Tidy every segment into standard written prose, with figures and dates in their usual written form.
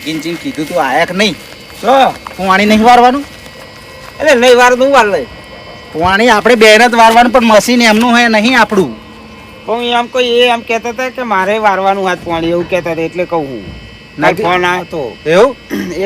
નગીનજીને કીધું તું આયા કે નહીં? તો પાણી નહીં વારવાનું? એટલે નહીં વાર નું વાર લઈ પાણી આપણે બેન જ વારવાનું, પણ મશીન એમનું હે નહીં આપણું. પણ એમ કોઈ એ એમ કહેતા હતા કે મારે વારવાનું હાથ પાણી એવું કહેતા હતા, એટલે કહું હું ફોન આવ્યો તો એવું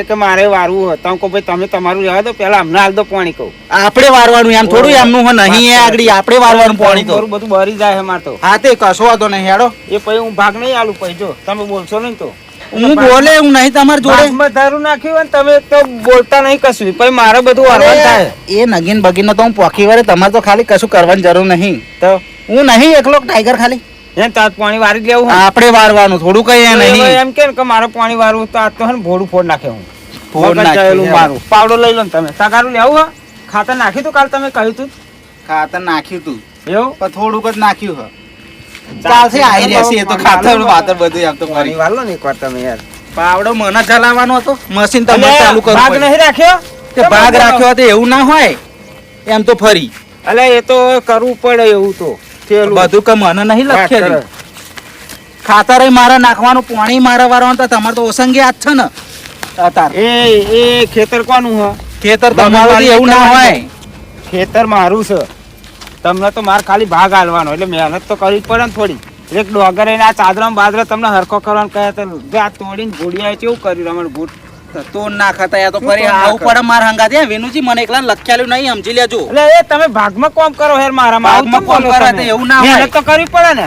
એ કે મારે વારવું હોય. તમે કહો ભાઈ તમે તમારું રહેવા દો, પેલા અમને હાલ દો પાણી. કહું આપણે વારવાનું, એમ થોડું એમનું હે નહીં આગળ આપણે વારવાનું પાણી તો. બધું બરી જાય માર તો. હા તે કશો વાંધો નહીં હેડો. એ પછી હું ભાગ નહીં આલું પછી જો તમે બોલશો નહીં તો હું બોલે હું નહીં તમારી જોડે. ભાગમાં ધારું નાખ્યું હોય ને તમે તો બોલતા નહીં કશું, પછી મારે બધું વારવાનું થાય. એ નગીન બગીન તો હું પોખી વારે, તમારે તો ખાલી કશું કરવાની જરૂર નહીં. તો હું નહીં એકલો ટાઈગર ખાલી એમ તાર પાણી વારી જ લેવું. આપણે વારવાનું થોડું કઈ નહીં. એમ કે મારે પાણી વારવું તો આ તો હે ને ભોળું ફોડ નાખે. હું ફોડ નાખેલું મારું પાવડો લઈ લો ને તમે. તગારું લેવું હા? ખાતર નાખ્યું તું કાલ તમે કહ્યું તું? ખાતર નાખ્યું તું એવું પણ થોડુંક જ નાખ્યું હ. ચાલશે આવી રહેશે એ તો ખાતર વાતર બધું આમ તો પાણી ફરી. વાળો ને એકવાર તમે યાર. પાવડો મને ચલાવવાનો હતો, મશીન તમારે ચાલુ કરવું ભાગ પડે. નહીં રાખ્યો તે ભાગ રાખ્યો હતો એવું ના હોય એમ તો ફરી અલે એ તો કરવું પડે એવું તો બધું કે મને નહીં લખેલું. ખાતર મારે નાખવાનું, પાણી મારે વારવાનું, તો તમારે તો ઓસંગી હાથ છે ને અત્યારે. એ ખેતર કોનું હ? ખેતર તમારું એવું ના હોય. ખેતર મારું છે, તમને તો મારે ખાલી ભાગ આલવાનો, એટલે મહેનત તો કરવી પડે ને થોડી. એક ડોગર એને આ ચાદરા બાદરા તમને હરખો કરવાનું કહે તો આ તોડીને ઘોડિયા કેવું કર્યું રમણ ભૂત તો ના ખાતા તો ફરી આવું પડે માર હંગા ત્યાં વેનુજી મને એકલા લખ્યાલું નહીં સમજી લેજો. એટલે એ તમે ભાગમાં કોમ કરો હેર મારા ભાગમાં કોમ કરે તો એવું ના હોય. મહેનત તો કરવી પડે ને.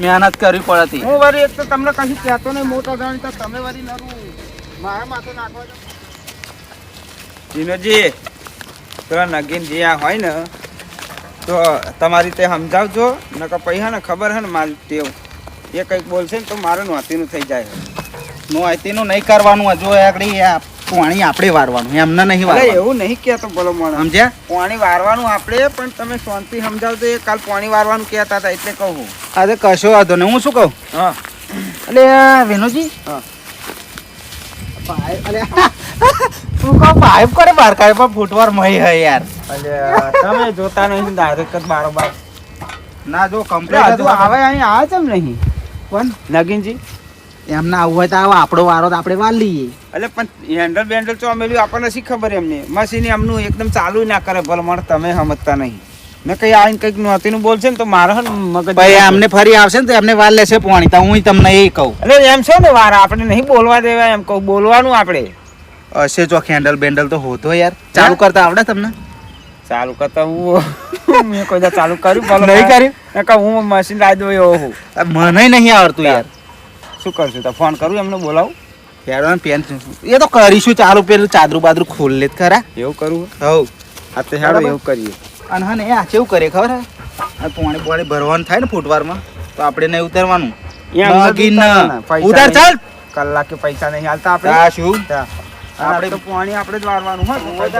મહેનત કરવી પડે. હું વરી એક તો તમને કશું કહેતો નહીં મોટા જાણી તો તમે વરી નરું મારા માથે નાખવા દો. જીનોજી પેલા નગીન જે આ હોય ને તો તમારી રીતે સમજાવજો, નકર પૈસા ને ખબર હે ને મારી ટેવ એ કંઈક બોલશે ને તો મારું નોતીનું થઈ જાય. નોતીનું નહીં કરવાનું, જો આગળ પાણી આપણે વારવાનું, એમને નહીં વારવાનું. એવું નહીં કહેતો બોલો મને સમજ્યા? પાણી વારવાનું આપણે, પણ તમે શાંતિ સમજાવજો. એ કાલ પાણી વારવાનું કહેતા હતા એટલે કહું. અરે કશો વાંધો નહીં. હું શું કહું હા એટલે વેનુજી હા તું કહો પાઇપ કરે બાર કાઢે પણ ફૂટવાર મહી હે યાર. તમે જોતા નહીં ડાયરેક્ટ જ બારોબાર. ના જો હજુ કમ્પ્લીટ આવે અહીં આવે છે એમ નહીં પણ નગીનજી એમને આવું હોય તો આવો, આપણો વારો તો આપણે વાર લઈએ. એટલે પણ હેન્ડલ બેન્ડલ ચોમેલું આપણને શી ખબર એમને. મશીન એમનું એકદમ ચાલુ ના કરે ભલે મને તમે સમજતા નહીં. ને કઈ આવીને કંઈક નોતીનું બોલશે ને તો મારે મગજ ભાઈ એમને ફરી આવશે ને તો એમને વાર લેશે પાણી, તો હું તમને એ કહું. એટલે એમ છે ને વાર આપણે નહીં બોલવા દેવા, એમ કહું બોલવાનું આપણે. હશે જો હેન્ડલ બેન્ડલ તો હોતો યાર. ચાલુ કરતા આવડે તમને? ચાલુ કરતા હું મેં કોઈ દા ચાલુ કર્યું ભલે નહીં કર્યું? કે હું મશીન લાવી દઉં એવો હું. મને નહીં આવડતું યાર. શું કરશું તો ફોન કરું એમને બોલાવું? યાર પેન એ તો કરીશું ચાલુ, પેલું ચાદરું બાદરું ખોલ લે ખરા. એવું કરવું? હવ હા તો હેડો એવું કરીએ. અને હા ને એ આ કેવું કરે ખબર હે? આ પાણી પાણી ભરવાનું થાય ને ફૂટવારમાં તો આપણે નહીં ઉતારવાનું. ઉતાર ચાલ. કલાકે પૈસા નહીં હાલતા આપણે. આ શું આપણે તો પાણી આપણે જ વારવાનું હોય.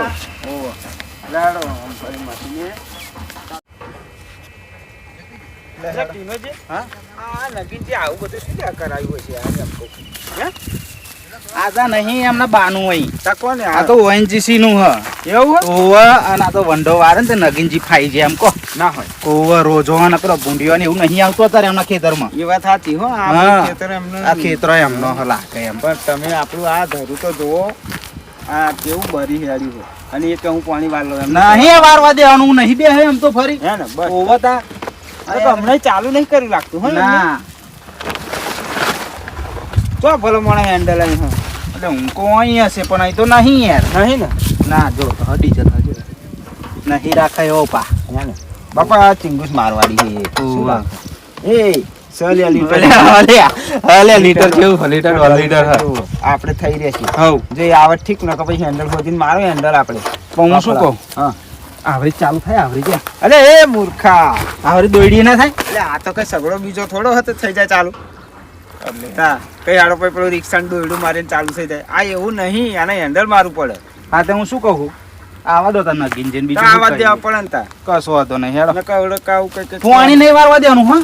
આજા નહીં એમના બાનું હોય. કોને આ તો ઓએનજીસી નું હ. એવું ઓવા અને આ તો વંડો વારે ને નગીનજી ફાઈ જાય એમ કહો. ના હોય ઓવા રોજો ને પેલો ભૂંડિયો ને એવું નહીં આવતું અત્યારે એમના ખેતરમાં. એ વાત સાચી હો. હા. ખેતર એમને આ ખેતરો એમનો લાગે એમ. પણ તમે આપણું આ ધરું તો જુઓ, આ કેવું બરી હેડ્યું છે. અને એ કે હું પાણી વાળલો એમ નહીં વારવા દેવાનું, નહીં બે એમ તો ફરી હે ને બસ. ઓવા તા હમણાં ચાલુ નહીં કર્યું લાગતું હો ને ના તો ભલો મને હેન્ડલ અહીં હા એટલે હું કો અહીં હશે પણ અહીં તો નહીં યાર. નહીં ને ના જો ડીઝલ હજુ નહીં રાખાય એવો પા. હે ને બાપા આ ચિંગુસ મારવાડી છે એ. શું ઓવા. એ સલિયા લીટર અલે લીટર કેવું લીટર 1 લીટર આપણે થઈ રહેશે. હવ જો એ આવત ઠીક ન કે પછી હેન્ડલ ખોદીને મારો હેન્ડલ આપણે. પણ હું શું કહું, હા આવરી ચાલુ થાય આવરી જાય. અરે એ મૂર્ખા, આવરી દોડી ના થાય. એટલે આ તો કઈ સગડો બીજો થોડો હતો થઈ જાય ચાલુ. હા કઈ આડો પછી પેલું રિક્ષાનું દોરડું મારીને ચાલુ થઈ જાય. આ એવું નહીં, આને હેન્ડલ મારવું પડે. હા તો હું શું કહું, આવા દો તા નગીન જઈને તો બીજું આવા જ દેવા પડે ને તા. કશો વાંધો નહીં હેડો. ને કવડો કાવું કઈ પાણી નહીં વારવા દેવાનું. હા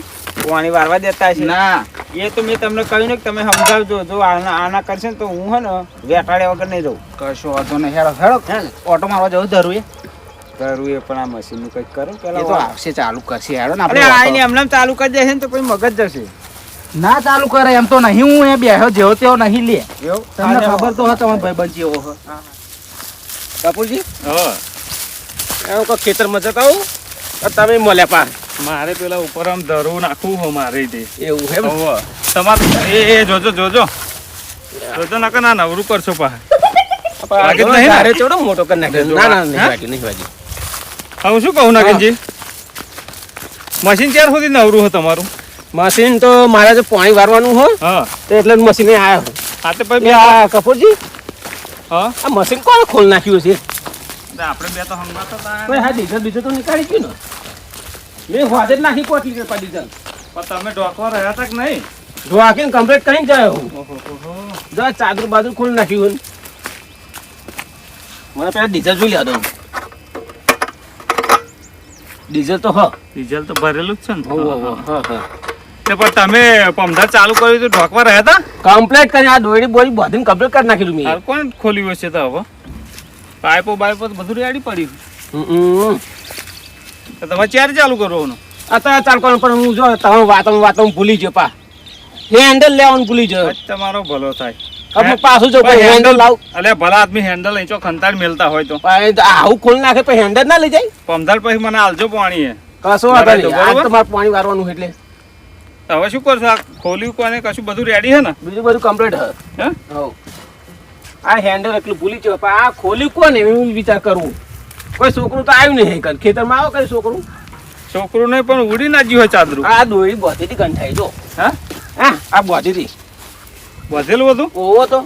પાણી વારવા દેતા છે ના એ તો મેં તમને કહ્યું ને કે તમે સમજાવજો. જો આના કરશે ને તો હું હે ને વેટાડ્યા વગર નહીં રહું. કશો વાંધો નહીં હેડો હેડો. હે ને ઓટો મારવા જવું ધરું એ કરવું એ પણ આ મશીન નું કઈક કરો એ તો પેલા. આવશે ચાલુ કરશે હેડો ને અરે આપણે આઈને એમને ચાલુ કરી દેશે ને તો પછી મગજ જશે. ના ચાલુ કરે એમ તો નહીં, હું એ બેહ્યો જેવો તેવો નહીં લે. એવું તમને ખબર તો હોય તમારો ભાઈબંધ જેવો હોય. બાપુજી હા એમ કોઈ ખેતરમાં જતા આવું તમે મળ્યા પાર મારે પેલા ઉપર આમ ધરું નાખવું હો મારે તે એવું એમ હોવે. તમારે જોજો નકર ના નવરું કરશો પાછા. વાગે જ નહીં ને? તારે ચેવડો મોટો કરી નાખ્યો. ના ના નહીં હા? વાગ્યું, નહીં વાગ્યું. હું શું કહું નાગેનજી, મશીન ક્યાર સુધી નવરું હોય તમારું? મશીન તો મારે જો પાણી વારવાનું હોય હા તો એટલે જ મશીને આવ્યો હા તે પછી બે આ કપૂરજી હા આ મશીન કોણે ખોલ નાખ્યું છે આપણે બે તો હંગાત હતા કોઈ હા ડીઝલ બીજું તો નીકાળી ગયું ને મેં વાજે જ નાખી 5 લીટર પર ડીઝલ પણ તમે ડોકવા રહ્યા હતા કે નહીં? જો આખીને કમ્પ્લીટ કરીને જાય હું જો આ ચાદર બાજુ ખોલી નાખ્યું મને પેલા ડીઝલ જોઈ લ્યા દઉં ડીઝલ તો ડીઝલ તો ભરેલું જ છે ને. હા તે પણ તમે પમદાર ચાલુ કર્યું તો ઢોકવા રહ્યા હતા? કમ્પ્લીટ કરીને આ દોરી બોરી બધીને કમ્પ્લીટ કરી નાખેલું મેં હાલ કોણ ખોલ્યું હશે તો હવે? પાઇપો બાઇપો તો બધું રેડી પડ્યું. તો તમે ક્યારે ચાલુ કરવાનું? અત્યારે ચાલ કરવાનું પણ હું જો તમે વાતો ભૂલી ગયો પા હેન્ડલ લેવાનું ભૂલી ગયો આજ તમારો ભલો થાય. હવે પાછું જો ભાઈ હેન્ડલ લાવ અલ્યા ભલા આદમી હેન્ડલ અહીં ચો ખંતાડ મેલતા હોય તો આવું ખોલ નાખે પછી હેન્ડલ ના લઈ જાય પમદાર પછી મને આલજો પાણી એ. કશો વાંધો નહીં બરાબર. આજ તમારે પાણી વારવાનું એટલે તો હવે શું કરશો? આ ખોલ્યું કોને કશું બધું રેડી છે ને? બીજું બધું કમ્પ્લીટ હે હે? હવ આ હેન્ડલ એટલું ભૂલી ગયો પણ આ ખોલ્યું કોને એવું વિચાર કરવું કોઈ છોકરું તો આવ્યું નહીં કર ખેતરમાં આવો કઈ છોકરું છોકરું નહીં પણ ઉડી ના ગયું હોય ચાદરું. આ દોરી બોધીથી ગંઠાઈ જો હા હા આ બોધીથી વધેલું બધું? ઓવો તો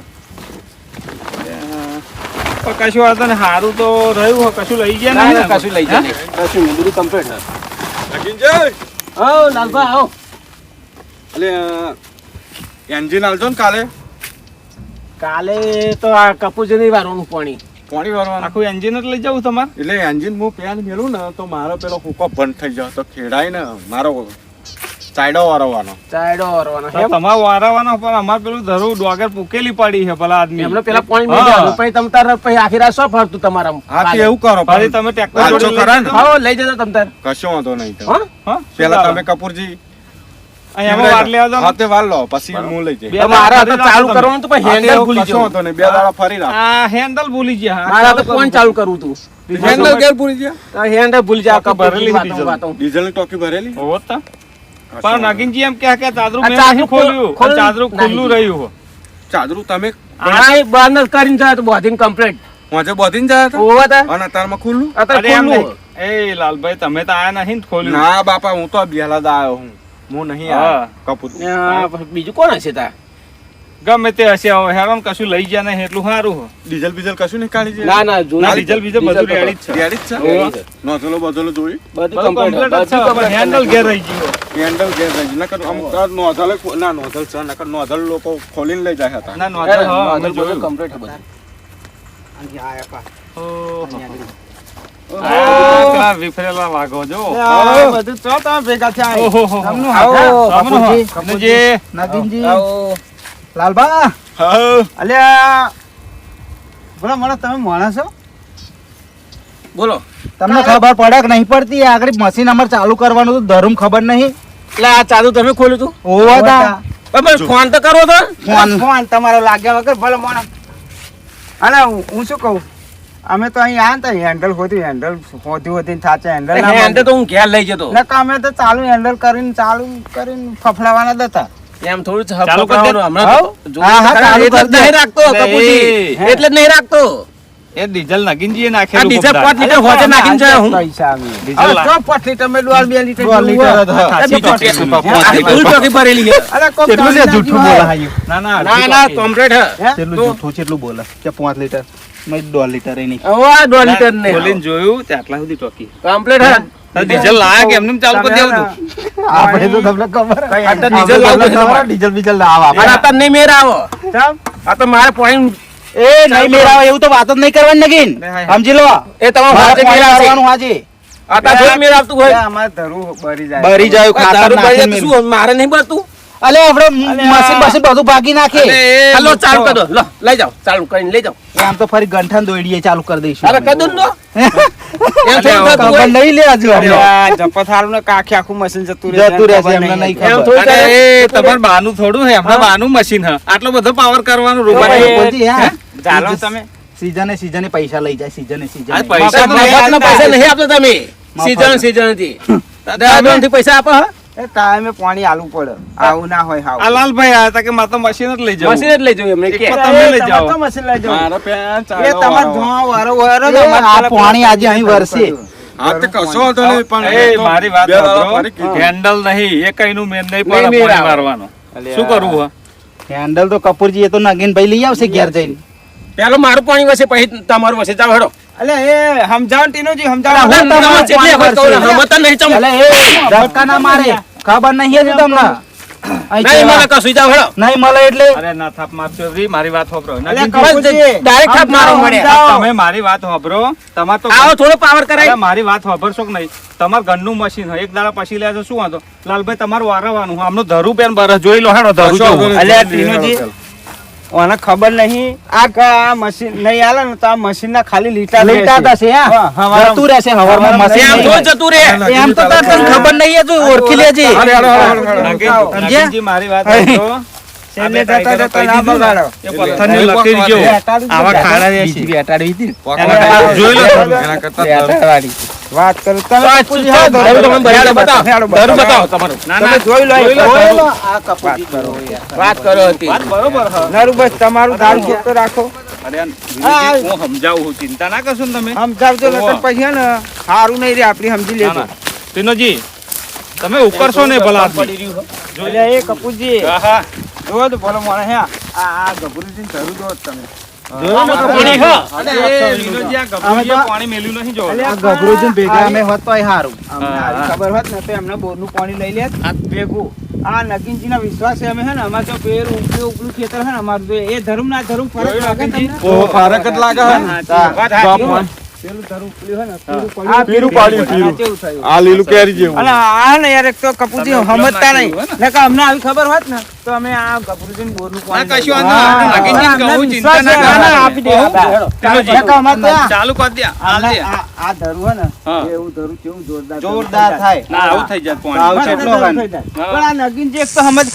પણ કશું વાંધો નહીં, સારું તો રહ્યું હોય. કશું લઈ ગયા ના નહીં ના ને? કશું લઈ જાય નહીં. કશું નહીં બધું કમ્પ્લીટ હે હો લાલભા આવો એન્જિન આલજો ને કાલે કાલે તો આ કપૂરજી નહીં વારવાનું પાણી પાણી ભરવાનું. આખું એન્જિન જ લઈ જવું તમારે? એટલે એન્જિન હું પેન મેલું ને તો મારો પેલો હુકો બંધ થઈ જાય તો ખેડાય ને મારો ચાયડો વારવાનો. ચાયડો વારવાનો તો તમારે વારવાનો પણ અમારે પેલું ધરું ડોગર પૂકેલી પડી છે ભલા આદમી. એમને પેલા પાણી હા. મેં પછી તમ તાર પછી આખી રાત શું ફરતું તમારા હા તે એવું કરો પછી તમે ટ્રેક્ટર વાંચો જોડે ખરા લઈ ને? જજો. હા લઈ જજો તમ તાર કશો વાંધો નહીં તો. હા હા? પેલા તમે કપૂરજી અહીંયા વાર લેવા દો. હા તે વાર લો પછી હું લઈ જઈશ. બે મારા દાડા તો ચાલુ તમે. કરવાનું તો પછી હેન્ડલ ભૂલી કશો જવું વાંધો નહીં, બે દાડા ફરી રાખ. આ હેન્ડલ ભૂલી ગયા. મારા તો ફોન ચાલુ કરવું તું હેન્ડલ ઘેર પૂરી ગયા. હેન્ડલ ભૂલી જા ટોકી ભરેલી વાતો ડીઝલ. વાતો ડીઝલ ની ટોકી ભરેલી. હોવો જ તા. પણ નાગિનજી એમ કે ચાદરું આ મેં ચાદરું નથી ખોલ્યું. ખોલ- ચાદરું ખુલ્લું નાહી રહ્યું હો. ચાદરું તમે આ બંધ જ કરીને જાય તો બોધીને કમ્પ્લીટ વાંચે બધીને જાય હતા ઓવા તા અને અત્યારમાં ખુલ્લું. અત્યારે અરે એમ ખુલ્લું નહીં. એ લાલભાઈ તમે તો આયા નહીં ને ખોલ્યું. ના બાપા હું તો બેલાદ આવ્યો હું નહીં હા. આવ્યો કપૂર. આ પછી બીજું કોણ હશે તા ગમે તે હશે હવે હેરાન કશું લઈ ગયા નહીં એટલું સારું હો. ડીઝલ બીઝલ કશું નહીં કાઢી છે. ના ના ના ડીઝલ બીજે બધું રેડી જ છે. રેડી જ છે. રેડી છે. નોંધેલો બધેલો જોઈ. બધું બધું કમ્પ્લીટ complete જ છે. પણ હેન્ડલ ઘેર રહી ગયું. હેન્ડલ ઘેર રહી નકર અમુક વાર નોંધેલો ના નોંધેલ છે નકર નોંધેલ લોકો ખોલીને લઈ જાય હતા. ના નોંધો હો, અમે બધું જોયું. કમ્પ્લીટ બધું ઓહો. આ પેલા વિફરેલા વાઘો જો. બધું ચો તમે ભેગા થયા. ઓહો. તમનું આવો, હાથા. તમનું કપૂરજી, કપૂરજી. નાગિનજી, આવો લાલબા, હા અલ્યા બોલો મને તમે માણસ છો? બોલો તમને ખબર પડે કે નહીં પડતી? આગળ મશીન અમારે ચાલુ કરવાનું હતું, ધરું ખબર નહીં. એટલે આ ચાદુ તમે ખોલ્યું તું ઓવા તા પણ ફોન તો કરવો તો ફોન તમારો લાગ્યા વગર ભલે મોણા. અને હું શું કહું, અમે તો અહીં આયા ને હેન્ડલ ખોદ્યું, હેન્ડલ ખોદ્યું થાચે હેન્ડલ હેન્ડલ તો હું ઘેર લઈ જતો અમે તો ચાલુ હેન્ડલ કરીને ફફડાવાના જ હતા. એમ થોડું ચાલુ કરી દે. હા, હા, ચાલુ એટલે જ કરી દે. નહીં રાખતો કપૂરજી નહીં. એટલે જ નહીં રાખતો એ ડીઝલ નાગિનજીએ આ નાખેલું ડીઝલ ગોબરા. 5 લીટર હોજે નાખીને જાય હું ડીઝલ હવે લા- જો 5 લીટર મેં 2 લીટર દોઢ લીટર જ હા. સાચી બીજું ટોકી. ટેસ્ટ. આખી ફૂલ ટોકી ભરેલી છે અરે કોક કેટલું છે ગાડી જૂઠું નાખ્યું બોલાય? ના ના ના ના કમ્પ્લીટ હે હે? કેટલું જૂઠું કેટલું બોલે કે 5 લીટર મેં 1.5 લીટર એ નહીં. હવે આ 2 લીટર ને ખોલીને જોયું તે આટલા સુધી ટોકી. કમ્પ્લીટ હે તો ડીઝલ લાયા કે એમને ચાલુ કરી દેવું તું? આપણે તો તમને ખબર કઈ આ તો ડીઝલ લાવવું છે તમારે. ડીઝલ બીજલ ના આવે અને આ તો નહીં મેર આવો આ તો મારે પોઈન્ટ એ નહીં મેળાવે એવું તો વાત જ નહીં કરવાની નગીન. સમજી લો એ તમારે મારે વાજે મેર પાણી આવશે. વાળવાનું આજે. આ તો જો મેર આવતું હોય બરી જાય આ ખાતર દારૂ નાખીને બળી જાય તો શું મારે નહીં બળતું અલે આપણે મશીન બસી બધું ભાગી નાખે. હાલો ચાલુ કરી દો લો લઈ જાઓ ચાલુ કરીને લઈ જાઓ એ આમ તો ફરી ગંઠાને દોડીએ ચાલુ કરી દઈશું. અરે કરી દો ને લો. એમ થોડું થતું ખબર હોય. નહીં લે હજુ અમને. અલ્યા, જપત હારું ને કે આખું મશીન જતું રહે જતું રહેશે, ખબર એમને નહીં. નહીં એમ ખબર. થોડું અરે થાય. એ તમારે બાનું થોડું હે એમના બાનું મશીન હે આટલો બધો પાવર કરવાનું રૂપારી એ બોલતી, હા. ચાલો તમે સીઝને પૈસા લઈ જાય સીઝને આ પૈસા મફતના પૈસા નહીં આપતા તમે મફત. સીઝન થી દાદાથી પૈસા આપો હા એ ટાઈમે પાણી આલવું પડે આવું ના હોય હાવ આ લાલભાઈ આયા તા કે મારે તો મશીન જ લઈ જાવ મશીન જ લઈ જવું એમને કે એક તમે લઈ જાઓ. તમારે તો મશીન લઈ જાઓ. મારો પેન એ ચાલો તમારે વારો. ધોવા વારો વારો ને એ અમારે આ પેલા પાણી આજે અહીં વરસે. હા તે કશો વાંધો નહીં પણ એ એ તો મારી વાત બે દાડા સાંભળો. ફરી કીધું. હેન્ડલ નહીં એ કઈનું મેન નહીં નહીં પડે મેળ પાણી આવે. મારવાનો અલ્યા. શું કરવું હે હેન્ડલ તો કપૂરજી એ તો નગીનભાઈ લઈ આવશે ઘેર જઈને. પેલો મારું પાણી વસે પછી તમારું વસે ચાલો હેડો અલ્યા એ સમજાવો ને ટીનુજી, સમજાવો. હું તમે તમારું જેટલી વખત કહું ને, પાણી હમત જ નહીં ચમ. અલે એ ધક્કા ના મારે ખબર નહીં હજી તમને અહીં નહીં કેવા- મને કશું જાવ હેડો નહીં મળે એટલે અરે ના થાપ મારશો રી મારી વાત સાંભળો અલ્યા, નગીનજી, કપૂરજી, ડાયરેક્ટ થાપ મારો સમજાવો, મળે. સમજાવો. તમે મારી વાત સાંભળો તમાર તો આવો થોડો પાવર અરે કરાય મારી વાત સાંભળશો કે નહીં તમાર ઘરનું મશીન હોય એક દાડા પછી લે તો શું વાંધો લાલભાઈ તમારું વારવાનું આમનું ધરું પેન બરસ જોઈ લો હેડો ધરું કશો વાંધો જેવું. નહીં. અલ્યા ટીનુજી, ઓને ખબર નહીં આ મશીન નહીં આલે ને તો આ મશીન ના ખાલી લીટા જ લેટા રહેશે. થશે હા હા, હવારમાં- જતું રહેશે હવારમાં મશીન એમ નહીં. તો જતું રે એમ તો તાર તને ખબર નહીં હજુ ઓળખી લેજે હાલો, હાલો, હાલો, હાલો. નગીન- સમજ્યા? નગીનજી, મારી વાત સાંભળો. આ બે જતા જતા ટાઈગરો ના કહી દીધું ને, બગાડો. એ પથ્થરની લકીર જેવું. આવા ખાડા રહેશે. બીજી બેટાડી હતી ને. પોકવા જોઈ લો. એના કરતા તો બેટાડવાળી. વાત કરો તમે આ કપૂરજી, શું હા, ધરું ધરું તમે બરાબર બતાવો. હેડો, ધરું બતાવો. બતાવો તમારું. ના, તમે ના, જોઈ લો, જોઈ લો, જોઈ ધરું. લો. આ કપૂરજી કરો યાર. વાત કરો હતી વાત બરોબર હે. નરું બસ તમારું ધારું જોતો રાખો. અરે આ વિનયજી, હું સમજાવું છું ચિંતા ના કરશો ને તમે સમજાવજો નકર પછી હે ને સારું નહીં રે આપડી સમજી ના, લેજો. ના. ટીનોજી, તમે ઉકરશો ને ભલા આદમી. એટલે એ કપૂરજી હા, હા. જોવો તો ભલો મને હે આ ગભરુજી ધરું જો તમે જોયું ને પાણી કપૂરજી? હા. અરે એ વિનોદજી, આ ગભરુજીએ પાણી મેલ્યું નહીં જો. આ ગભરુજી ને ભેગા અમે હોત તોય હારું. અમને હા, આવી હા. ખબર હોત ને તો એમને બોરનું પાણી લઈ લેત ભેગું. આ નગીનજીના વિશ્વાસ છે અમે હે ને અમારે તો પેર ઉપલું ખેતર હે ને અમારું તો એ ધરું ના ધરું ફરક લાગે તમને? ઓહો, ફરક જ લાગે હે ને. વાત સાચી. બાપ. પેલું ધરું ઉપલ્યું હે ને પીરું પડ્યું. આ પીરું પાડ્યું, આ પીરું. કેવું થયું? આ લીલું કેરી જેવું અને આ ને યાર એક તો કપૂરજી તમે ઉપલો સમજતા નહીં નાખ્યું નકર અમને આવી ખબર હોત ને તો અમે આ ગભરુજીને બોરનું ના, પાણી કશું લઈ વાંધો લેત. નહીં. હા, નગીનજીને અમને કહું, વિશ્વાસ ચિંતા ના છે. કરો. ના, ના, આપી દેવું. ટીનોજી, નકર અમારે ત્યાં ચાલુ કરી દે હાલ દે. આ ધરું હે ને હા. એવું ધરું કેવું જોરદાર જોરદાર થાય. ના આવું થઈ જાય આવું પાણી. છે. કેટલો વાન? પણ આ નગીનજી એક તો સમજ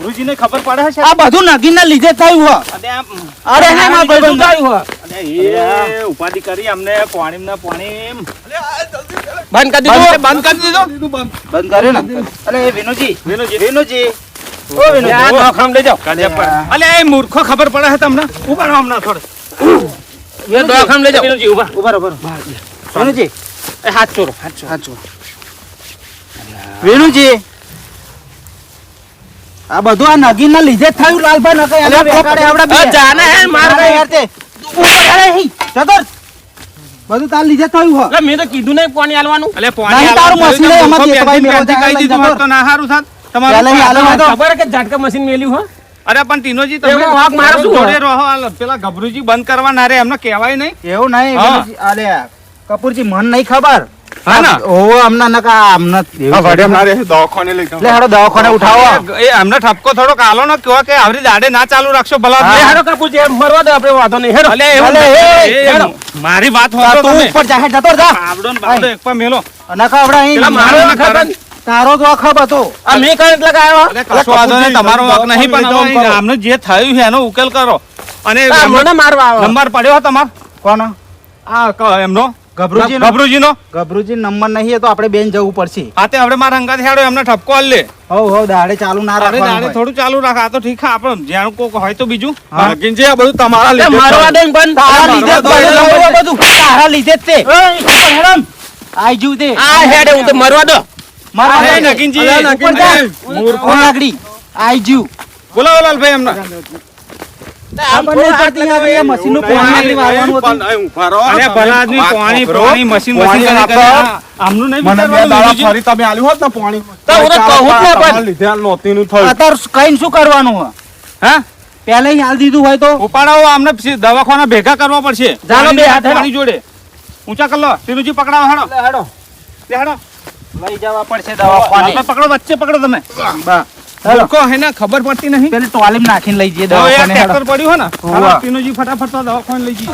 આ બધું નગીનના લીધે થયું હો. અરે હે મારા ભાઈબંધ. ઉપાધિ કરી અમને પાણી ના પાણી બંધ કરી દીધું બંધ કરી દીધો બંધ કર્યું ને. અરે એ વિનુજી વિનુજી ઓ આ વિનુજી દવાખાને લઈ જાઓ અલે એ મૂર્ખો ખબર પડે છે તમને ઉભા રહો હમણાં થોડે એ દવાખાને લઈ જાઓ ઉભા રહો, ઉભા રહો. વિનુજી એ હાથ ચોરો વિનુજી આ બધું આ નગીનના લીધે જ થયું લાલભાઈ નકર એના બેકારે આવડા બે. આ જાને હે માર અરે યાર તે ઉપર અરે હી જતો બધું તાર લીધે જ થયું હો. એટલે મેં તો કીધું નહીં પાણી આલવાનું અલે પાણી નહીં, તારું આલવાનું મશીન જોયું એમાં તો દેખાય મૂર્ખો મેં પહેરથી કહી દીધું હોત તો ના હારું થાત પહેલા તમારું. ઈ આલવા દો. ખબર હે કે ઝાટકા મશીન મેલ્યું હો અરે પણ ટીનોજી તમે એમાં વાંક મારો શું જોડે હોય? રહો હાલ. પેલા ગભરુજી બંધ કરવા ના રે એમને કહેવાય નહીં એવું નહીં હા. વિનુજી, અલે કપૂરજી મન નહીં ખબર હા ને? ઓહો અમને નકા અમને આ વાડિયા મારે દવાખાને લઈ જાઓ. લે હેડો દવાખાને ઉઠાવો એ અમને ઠપકો થોડો કાલો ન કયો કે આવરી દાડે ના ચાલુ રાખશો ભલા એ હારો કાપુજી એમ મરવા દો આપણે વાંધો નહીં હેડો અલે એવું અલે, નહીં. એ, એ, હેડો. મારી વાત તા હોતો તું તમે ઉપર જાહે જતો જા આવડો ને બાવડો એક પર મેલો નકા આવડા અહીં પેલા મારો મારો વખત વખત તારો તો વખત હતો આ મેં કઈ એટલે આવ્યો અલે કશો વાંધો નહીં, તમારો વાંક નહીં પણ દવાખાને લઈ હવે જાઓ, આમને જે થયું છે એનો ઉકેલ કરો અને મને મારવા આવ્યો નંબર પડ્યો તમારો કોનો એમનો ગભરુજી ગભરુજીનો ગભરુજી નંબર નહીં એ તો આપણે બેન જવું પડશે હાથે હવે મારા અંગાત હેડો એમને ઠપકો આલ લે હવ હવ દાડે ચાલુ ના અરે રાખવાનું દાડે હોય. થોડું ચાલુ રાખ આ તો ઠીક છે આપણે જ્યાં કોક હોય તો બીજું હા. નગીનજી, આ બધું તમારા એટલે લીધે મારવા થયું. દો ને પણ તારા લીધે જ મારવા દો. બધું બધું તારા લીધે જ તે હેડમ આઈ જુ તે આ હેડે હું તો મરવા દો મારા અરે ભાઈ નગીનજી, અરે ઉપર જા. મૂર્ખો લાકડી આઈ જુ બોલાવો લાલભાઈ એમને ખબર નહીં પડતી હવે એ મશીનનું પાણી મારવાનું હતું. પણ અહીં ઊભા રહો. અરે ભલા આદમી વાત પાણી વાપરો. પાણી મશીન પાણી મશીન આપો. આમનું નહીં મને બે વિચારવાનું દાડા વિનુજી. ફરી તમે આલ્યું હોત ને પાણી તો હું તો કહું જ ને પણ. તમારા લીધે આ નહોતીનું થયું. અત્યારે કઈને શું કરવાનું હોય હા પહેલા હાલ દીધું હોય તો ઉપાડાવો આમને પછી દવાખાના ભેગા કરવા પડશે ચાલો બે હાથ હેડો. પાણી જોડે ઊંચા કર લો ટીનુજી પકડાવો હેડો લે હેડો લઈ જવા પડશે દવાખાને. આપણે પકડો, વચ્ચે પકડો તમે. બા લોકો હે ને ખબર પડતી નહીં. પેલી ટોલીમ નાખીને લઈ જઈએ હવે યાર દવાખાને હેડો. ટ્રેક્ટર પડ્યું હે ને, હોવે. હાલો ટીનુજી ફટાફટ તો દવાખાને લઈ જઈએ.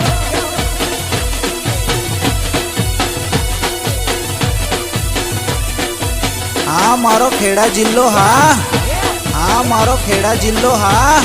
હા મારો ખેડા જિલ્લો, હા મારો ખેડા જિલ્લો, હા.